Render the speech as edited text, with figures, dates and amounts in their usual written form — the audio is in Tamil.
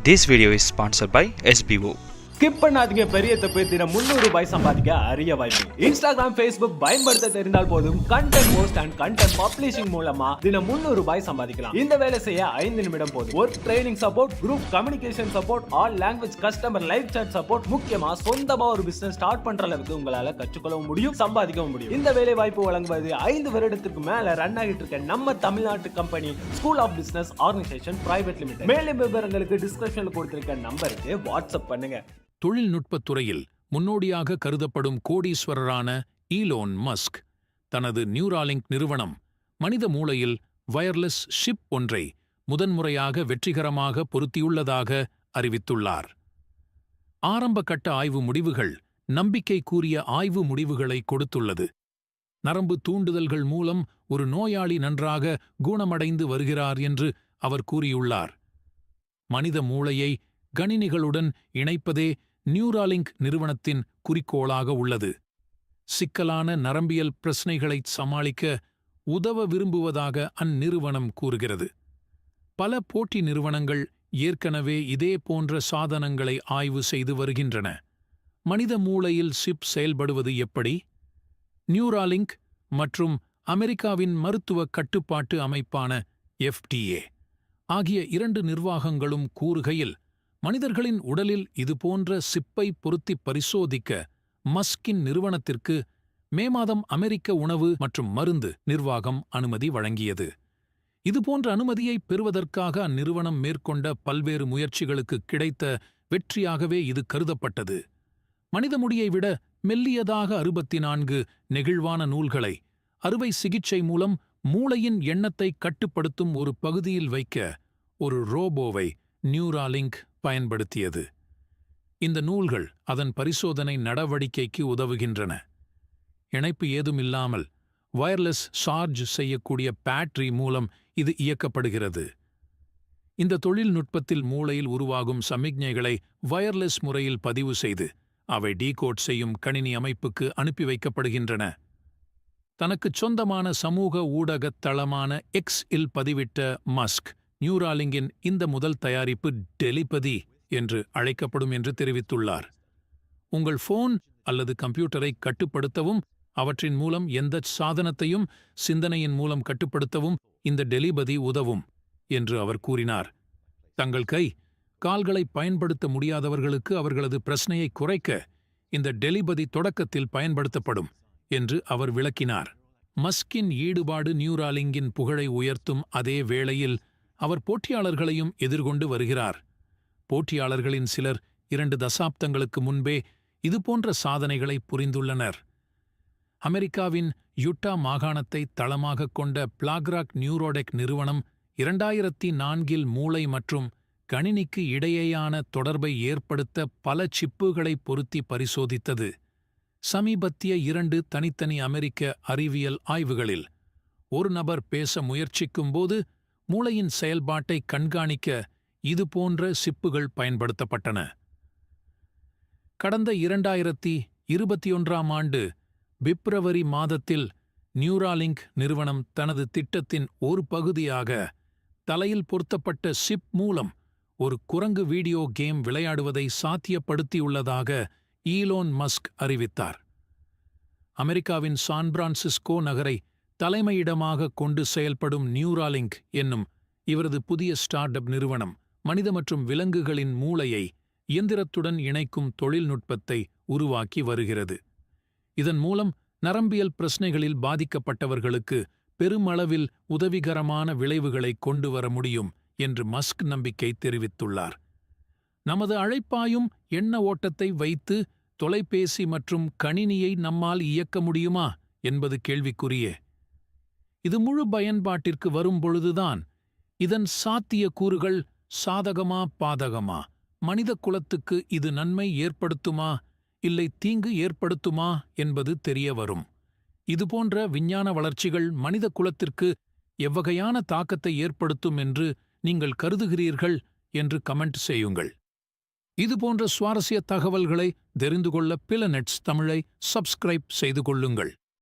This video is sponsored by SBO. Skip பண்ணாதீங்க, பெரிய தப்பு. தினம் 300 ரூபாய் சம்பாதிக்க அரிய வாய்ப்பு. இன்ஸ்டாகிராம், ஃபேஸ்புக் பயன்படுத்த தெரிந்தால் போதும் content post and content publishing மூலமா தினம் 300 ரூபாய் சம்பாதிக்கலாம். இந்த வேலை செய்ய 5 நிமிடம் போதும். Work training support, group communication support, all language customer live chat support, முக்கியமா சொந்தமா ஒரு பிசினஸ் ஸ்டார்ட் பண்ற அளவுக்கு உங்களால கற்றுக்கொள்ளவும் முடியும், சம்பாதிக்கவும் முடியும். இந்த வேலை வாய்ப்பு வழங்குவது 5 வருடத்துக்கு மேல ரன் ஆகிட்டு இருக்க நம்ம தமிழ்நாட்டு company school of business organisation private limited. மேலும் விவரங்களுக்கு டிஸ்கிரிப்ஷன்ல கொடுத்திருக்க நம்பருக்கு வாட்ஸ்அப் பண்ணுங்க. தொழில்நுட்பத் துறையில் முன்னோடியாக கருதப்படும் கோடீஸ்வரரான ஈலோன் மஸ்க் தனது நியூராலிங்க் நிறுவனம் மனித மூளையில் வயர்லெஸ் ஷிப் ஒன்றை முதன்முறையாக வெற்றிகரமாக பொருத்தியுள்ளதாக அறிவித்துள்ளார். ஆரம்ப கட்ட ஆய்வு முடிவுகள் நம்பிக்கைக்குரிய ஆய்வு முடிவுகளை கொடுத்துள்ளது. நரம்பு தூண்டுதல்கள் மூலம் ஒரு நோயாளி நன்றாக குணமடைந்து வருகிறார் என்று அவர் கூறியுள்ளார். மனித மூளையை கணினிகளுடன் இணைப்பதே நியூராலிங்க் நிறுவனத்தின் குறிக்கோளாக உள்ளது. சிக்கலான நரம்பியல் பிரச்சினைகளைச் சமாளிக்க உதவ விரும்புவதாக அந்நிறுவனம் கூறுகிறது. பல போட்டி நிறுவனங்கள் ஏற்கனவே இதே போன்ற சாதனங்களை ஆய்வு செய்து வருகின்றன. மனித மூளையில் சிப் செயல்படுவது எப்படி? நியூராலிங்க் மற்றும் அமெரிக்காவின் மருத்துவ கட்டுப்பாட்டு அமைப்பான FDA ஆகிய 2 நிர்வாகங்களும் கூறுகையில், மனிதர்களின் உடலில் இதுபோன்ற சிப்பை பொருத்தி பரிசோதிக்க மஸ்கின் நிறுவனத்திற்கு மே மாதம் அமெரிக்க உணவு மற்றும் மருந்து நிர்வாகம் அனுமதி வழங்கியது. இதுபோன்ற அனுமதியை பெறுவதற்காக அந்நிறுவனம் மேற்கொண்ட பல்வேறு முயற்சிகளுக்கு கிடைத்த வெற்றியாகவே இது கருதப்பட்டது. மனித முடியை விட மெல்லியதாக 64 நெகிழ்வான நூல்களை அறுவை சிகிச்சை மூலம் மூளையின் எண்ணத்தை கட்டுப்படுத்தும் ஒரு பகுதியில் வைக்க ஒரு ரோபோவை நியூராலிங்க் பயன்படுத்தியது. இந்த நூல்கள் அதன் பரிசோதனை நடவடிக்கைக்கு உதவுகின்றன. இணைப்பு ஏதுமில்லாமல் வயர்லெஸ் சார்ஜ் செய்யக்கூடிய பேட்டரி மூலம் இது இயக்கப்படுகிறது. இந்த தொழில்நுட்பத்தில் மூளையில் உருவாகும் சமிக்ஞைகளை வயர்லெஸ் முறையில் பதிவு செய்து அவை டீகோட் செய்யும் கணினி அமைப்புக்கு அனுப்பி வைக்கப்படுகின்றன. தனக்குச் சொந்தமான சமூக ஊடகத் தளமான எக்ஸ்-இல் பதிவிட்ட மஸ்க், நியூராலிங்கின் இந்த முதல் தயாரிப்பு டெலிபதி என்று அழைக்கப்படும் என்று தெரிவித்துள்ளார். உங்கள் போன் அல்லது கம்ப்யூட்டரை கட்டுப்படுத்தவும் அவற்றின் மூலம் எந்த சாதனத்தையும் சிந்தனையின் மூலம் கட்டுப்படுத்தவும் இந்த டெலிபதி உதவும் என்று அவர் கூறினார். தங்கள் கை கால்களை பயன்படுத்த முடியாதவர்களுக்கு அவர்களது பிரச்சனையை குறைக்க இந்த டெலிபதி தொடக்கத்தில் பயன்படுத்தப்படும் என்று அவர் விளக்கினார். மஸ்கின் ஈடுபாடு நியூராலிங்கின் புகழை உயர்த்தும் அதே வேளையில் அவர் போட்டியாளர்களையும் எதிர்கொண்டு வருகிறார். போட்டியாளர்களின் சிலர் 2 தசாப்தங்களுக்கு முன்பே இதுபோன்ற சாதனைகளை புரிந்துள்ளனர். அமெரிக்காவின் யுட்டா மாகாணத்தை தளமாகக் கொண்ட பிளாக்ராக் நியூரோடெக் நிறுவனம் 2004 மூளை மற்றும் கணினிக்கு இடையேயான தொடர்பை ஏற்படுத்த பல சிப்புகளை பொருத்தி பரிசோதித்தது. சமீபத்திய 2 தனித்தனி அமெரிக்க அறிவியல் ஆய்வுகளில் ஒரு நபர் பேச முயற்சிக்கும்போது மூளையின் செயல்பாட்டை கண்காணிக்க இதுபோன்ற சிப்புகள் பயன்படுத்தப்பட்டன. கடந்த 2021ஆம் ஆண்டு பிப்ரவரி மாதத்தில் நியூராலிங்க் நிறுவனம் தனது திட்டத்தின் ஒரு பகுதியாக தலையில் பொருத்தப்பட்ட சிப் மூலம் ஒரு குரங்கு வீடியோ கேம் விளையாடுவதை சாத்தியப்படுத்தியுள்ளதாக ஈலோன் மஸ்க் அறிவித்தார். அமெரிக்காவின் சான் பிரான்சிஸ்கோ நகரை தலைமையிடமாக கொண்டு செயல்படும் நியூராலிங்க் என்னும் இவரது புதிய ஸ்டார்ட் அப் நிறுவனம் மனித மற்றும் விலங்குகளின் மூளையை இயந்திரத்துடன் இணைக்கும் தொழில்நுட்பத்தை உருவாக்கி வருகிறது. இதன் மூலம் நரம்பியல் பிரச்சினைகளில் பாதிக்கப்பட்டவர்களுக்கு பெருமளவில் உதவிகரமான விளைவுகளை கொண்டு வர முடியும் என்று மஸ்க் நம்பிக்கை தெரிவித்துள்ளார். நமது அழைப்பாயும் எண்ண ஓட்டத்தை வைத்து தொலைபேசி மற்றும் கணினியை நம்மால் இயக்க முடியுமா என்பது கேள்விக்குறியே. இது முழு பயன்பாட்டிற்கு வரும்பொழுதுதான் இதன் சாத்திய கூறுகள் சாதகமா பாதகமா, மனித குலத்துக்கு இது நன்மை ஏற்படுத்துமா இல்லை தீங்கு ஏற்படுத்துமா என்பது தெரிய வரும். இதுபோன்ற விஞ்ஞான வளர்ச்சிகள் மனித குலத்திற்கு எவ்வகையான தாக்கத்தை ஏற்படுத்தும் என்று நீங்கள் கருதுகிறீர்கள் என்று கமெண்ட் செய்யுங்கள். இதுபோன்ற சுவாரஸ்ய தகவல்களை தெரிந்து கொள்ள பிளநெட்ஸ் தமிழை சப்ஸ்கிரைப் செய்து கொள்ளுங்கள்.